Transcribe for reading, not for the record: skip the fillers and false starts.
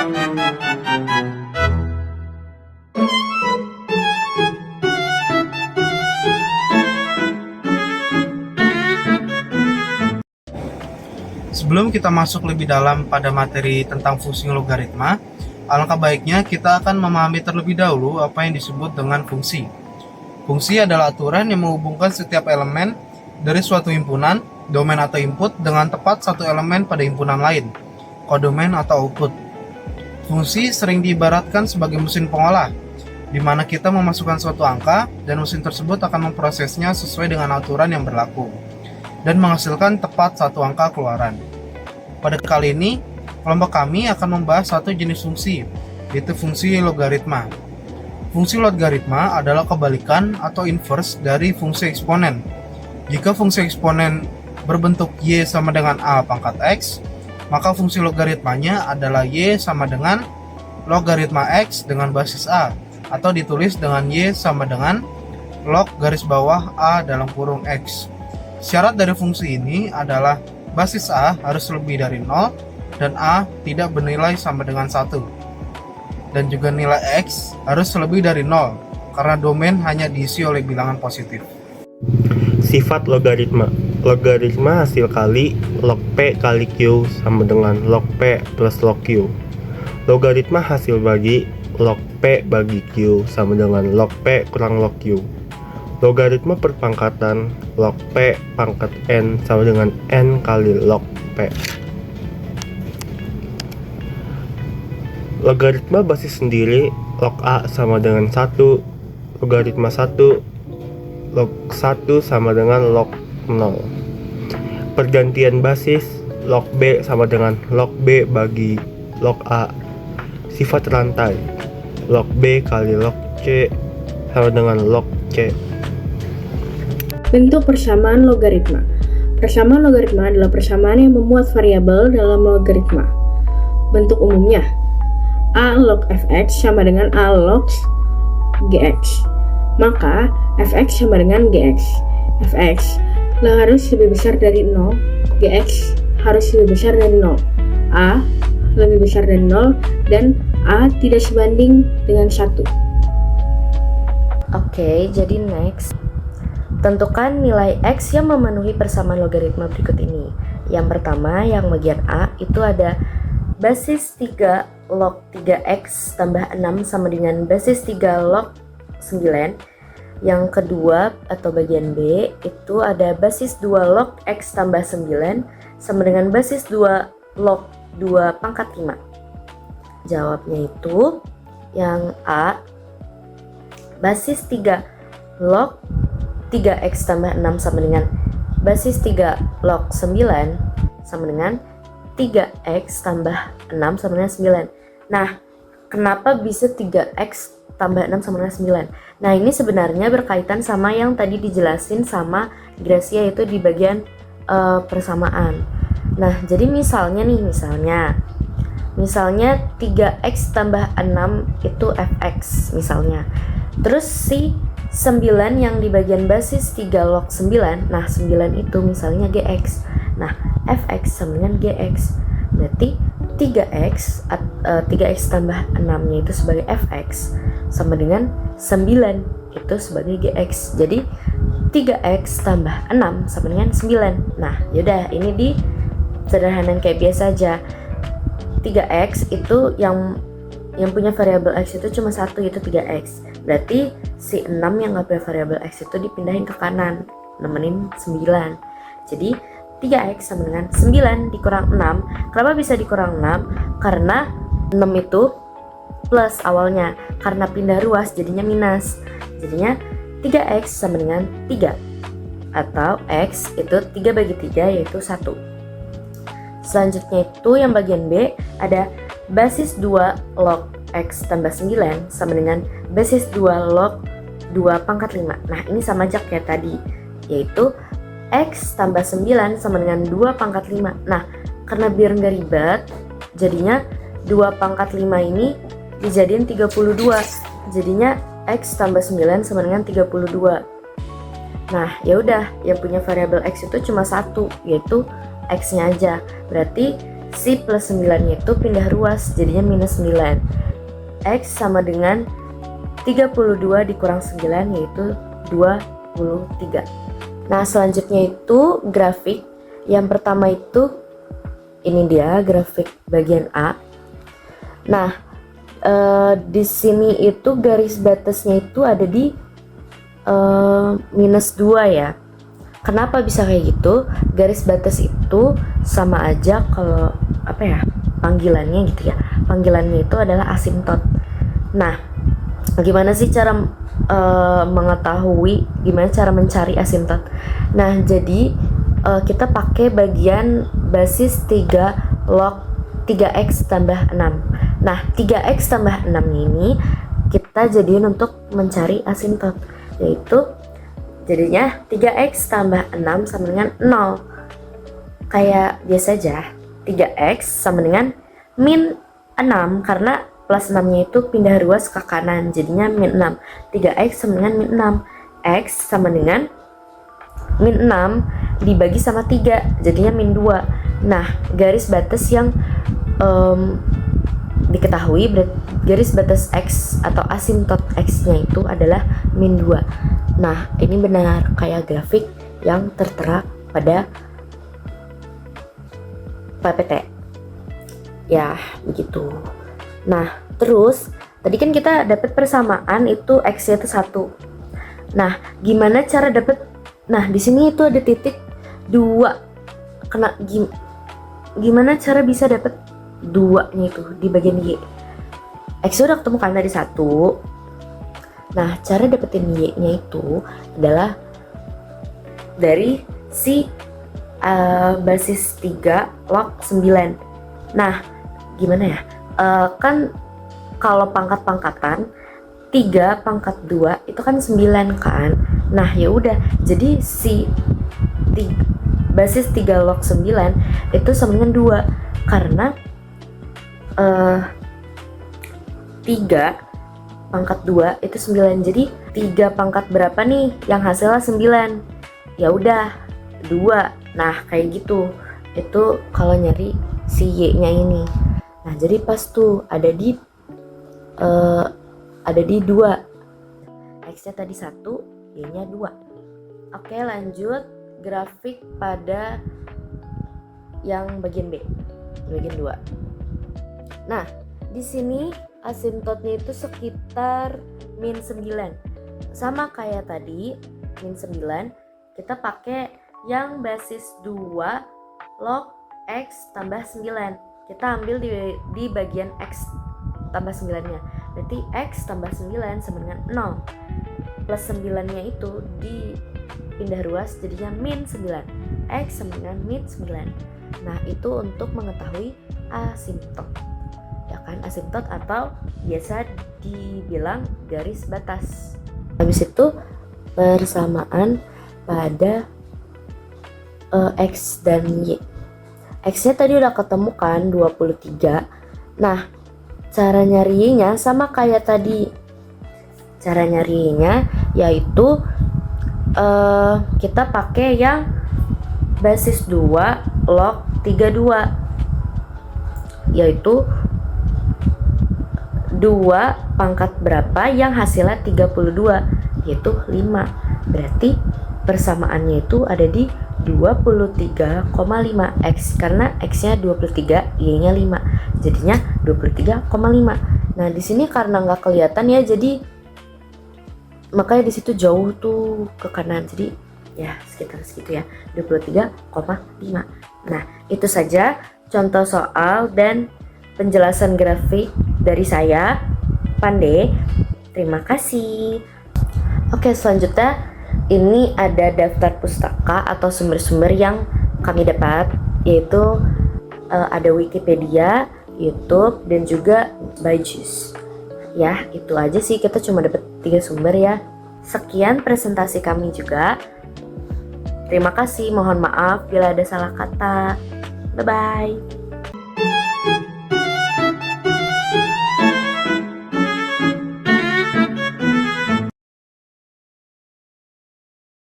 Sebelum kita masuk lebih dalam pada materi tentang fungsi logaritma, alangkah baiknya kita akan memahami terlebih dahulu apa yang disebut dengan fungsi. Fungsi adalah aturan yang menghubungkan setiap elemen dari suatu himpunan, domain atau input dengan tepat satu elemen pada himpunan lain, kodomain atau output. Fungsi sering diibaratkan sebagai mesin pengolah, di mana kita memasukkan suatu angka dan mesin tersebut akan memprosesnya sesuai dengan aturan yang berlaku dan menghasilkan tepat satu angka keluaran. Pada kali ini, kelompok kami akan membahas satu jenis fungsi, yaitu fungsi logaritma. Fungsi logaritma adalah kebalikan atau inverse dari fungsi eksponen. Jika fungsi eksponen berbentuk y sama dengan a pangkat x, maka fungsi logaritmanya adalah y sama dengan logaritma x dengan basis a, atau ditulis dengan y sama dengan log garis bawah a dalam kurung x. Syarat dari fungsi ini adalah basis a harus lebih dari 0 dan a tidak bernilai sama dengan 1. Dan juga nilai x harus lebih dari 0 karena domain hanya diisi oleh bilangan positif. Sifat logaritma. Logaritma hasil kali log P kali Q sama dengan log P plus log Q. Logaritma hasil bagi log P bagi Q sama dengan log P kurang log Q. Logaritma perpangkatan log P pangkat N sama dengan N kali log P. Logaritma basis sendiri log A sama dengan 1, logaritma 1, log 1 sama dengan log 0. Pergantian basis log B sama dengan log B bagi log A. Sifat rantai log B kali log C sama dengan log C. Bentuk persamaan logaritma. Persamaan logaritma adalah persamaan yang memuat variabel dalam logaritma. Bentuk umumnya, a log fx sama dengan a log gx. Maka fx sama dengan gx. Fx harus lebih besar dari 0, gx harus lebih besar dari 0. A lebih besar dari 0 dan a tidak sebanding dengan 1. Oke, jadi next. Tentukan nilai x yang memenuhi persamaan logaritma berikut ini. Yang pertama, yang bagian A itu ada basis 3 log 3x tambah 6 sama dengan basis 3 log 9. Yang kedua atau bagian B itu ada basis 2 log x tambah 9 sama dengan basis 2 log 2 pangkat 5. Jawabnya itu yang A, basis 3 log 3x tambah 6 sama dengan basis 3 log 9 sama dengan 3x tambah 6 sama dengan 9. Nah, kenapa bisa 3x tambah 6 sama dengan 9? Nah, ini sebenarnya berkaitan sama yang tadi dijelasin sama Gracia, yaitu di bagian persamaan. Nah, jadi misalnya 3x tambah 6 itu fx misalnya. Terus si 9 yang di bagian basis 3 log 9, nah 9 itu misalnya gx. Nah, fx sama dengan gx. Berarti 3x tambah 6 nya itu sebagai fx sama dengan 9 itu sebagai gx. Jadi 3x tambah 6 sama dengan 9. Nah, yaudah ini di sederhanain kayak biasa aja. 3x itu yang punya variabel x itu cuma satu, yaitu 3x. Berarti si 6 yang nggak punya variabel x itu dipindahin ke kanan, nemenin 9. Jadi 3x sama dengan 9 dikurang 6. Kenapa bisa dikurang 6? Karena 6 itu plus awalnya, karena pindah ruas jadinya minus. Jadinya 3x sama dengan 3, atau x itu 3 bagi 3 yaitu 1. Selanjutnya itu yang bagian B ada basis 2 log x tambah 9 sama dengan basis 2 log 2 pangkat 5. Nah, ini sama aja kayak tadi, yaitu x tambah 9 sama dengan 2 pangkat 5. Nah, karena biar nggak ribet, jadinya 2 pangkat 5 ini dijadiin 32. Jadinya x tambah 9 sama dengan 32. Nah, ya udah, yang punya variabel x itu cuma satu, yaitu x-nya aja. Berarti si plus 9-nya itu pindah ruas jadinya minus 9. X sama dengan 32 dikurang 9 yaitu 23. Nah selanjutnya itu grafik. Yang pertama itu ini dia grafik bagian A. Nah di sini itu garis batasnya itu ada di minus 2 ya. Kenapa bisa kayak gitu? Garis batas itu sama aja kalau panggilannya gitu ya. Panggilannya itu adalah asimtot. Nah, gimana sih cara mengetahui, gimana cara mencari asimtot? Nah, jadi kita pakai bagian basis 3 log 3x tambah 6. Nah, 3x tambah 6 ini kita jadiin untuk mencari asimtot, yaitu jadinya 3x tambah 6 sama dengan 0. Kayak biasa aja, 3x sama dengan min 6 karena plus 6 nya itu pindah ruas ke kanan jadinya min 6. 3x sama dengan min 6. X sama dengan min 6 dibagi sama 3 jadinya min 2. Nah garis batas yang diketahui garis batas X atau asimtot X nya itu adalah min 2. Nah ini benar kayak grafik yang tertera pada PPT ya begitu. Nah terus tadi kan kita dapat persamaan itu X nya itu 1. Nah gimana cara dapat, nah di sini itu ada titik 2. Gimana cara bisa dapat 2 nya itu di bagian Y? X udah ketemu kan tadi 1. Nah, cara dapetin Y-nya itu adalah dari si basis 3 log 9. Nah, gimana ya? Kan kalau pangkat-pangkatan 3 pangkat 2 itu kan 9 kan. Nah, ya udah. Jadi si basis 3 log 9 itu sama dengan 2 karena 3 pangkat 2 itu 9. Jadi 3 pangkat berapa nih yang hasilnya 9? Ya udah 2. Nah kayak gitu. Itu kalau nyari si Y-nya ini. Nah jadi pas tuh ada di 2. X-nya tadi 1, Y-nya 2. Oke lanjut grafik pada yang bagian B. Bagian 2. Nah di sini asimtotnya itu sekitar min 9. Sama kayak tadi min 9 kita pakai yang basis 2 log X tambah 9. Kita ambil di bagian X tambah 9 nya. Berarti X tambah 9 sama dengan 0. Plus 9 nya itu dipindah ruas jadinya min 9. X sama dengan min 9. Nah itu untuk mengetahui asimtot ya kan, asimtot atau biasa dibilang garis batas. Habis itu persamaan pada X dan Y. X nya tadi udah ketemu kan 23. Nah cara nyarinya sama kayak tadi. Cara nyarinya yaitu kita pakai yang basis 2 log 32 yaitu 2 pangkat berapa yang hasilnya 32 yaitu 5. Berarti persamaannya itu ada di 23,5 X karena X nya 23, Y nya 5 jadinya 23,5. Nah di sini karena nggak kelihatan ya jadi makanya di situ jauh tuh ke kanan jadi ya sekitar segitu ya 23,5. Nah itu saja contoh soal dan penjelasan grafik dari saya, Pande. Terima kasih. Oke, selanjutnya ini ada daftar pustaka atau sumber-sumber yang kami dapat, yaitu ada Wikipedia, YouTube, dan juga Byju's. Ya, itu aja sih, kita cuma dapat 3 sumber ya. Sekian presentasi kami juga. Terima kasih, mohon maaf bila ada salah kata. Bye-bye.